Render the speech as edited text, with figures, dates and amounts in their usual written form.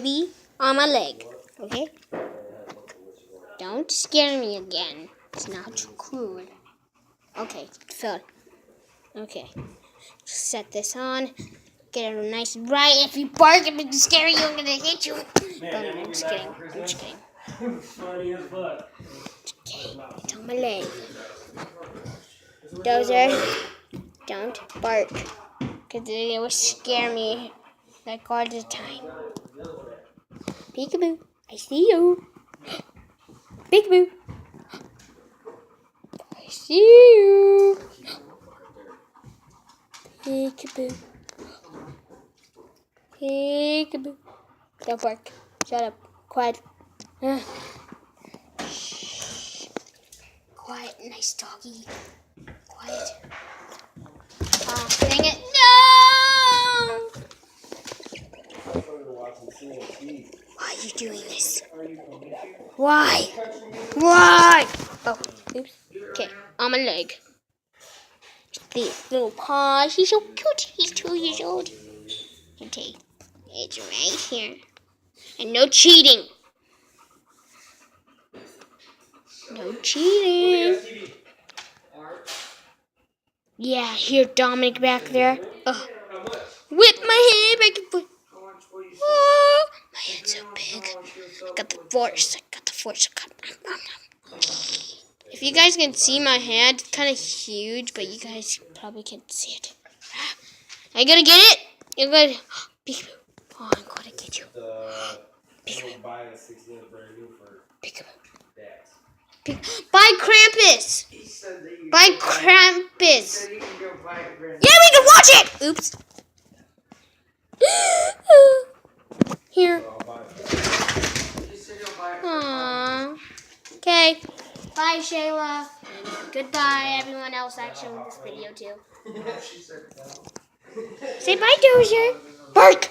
Be on my leg, okay? Don't scare me again. It's not cool. Okay, Phil. Okay, just set this on. Get it nice and bright. If you bark, if it's scary, I'm gonna hit you. I'm just kidding. I'm just kidding. Funny as fuck. Okay, it's on my leg. Dozer, don't bark, because it will scare me like all the time. Peekaboo, I see you. Peekaboo, I see you. Peekaboo, peekaboo. Don't bark. Shut up. Quiet. Shh. Quiet, nice doggy. Quiet. Oh, dang it. No! Why are you doing this? Why? Why? Oh, oops. Okay, on my leg. The little paw. He's so cute. He's 2 years old. Okay, it's right here. And no cheating. No cheating. Yeah, here, Dominic back there. Whip my hand back and forth. Oh, my hand's so big. I got the force. If you guys can see my hand, it's kind of huge, but you guys probably can't see it. Are you gonna get it? You're gonna. Peekaboo. Oh, I'm gonna get you. Peekaboo. Peekaboo. Buy Krampus. Buy Krampus. Yeah, we can watch it. Oops. Here. Aww. Okay. Bye, Shayla. And goodbye, everyone else that showed this video too. Say bye, Dozier. Bark.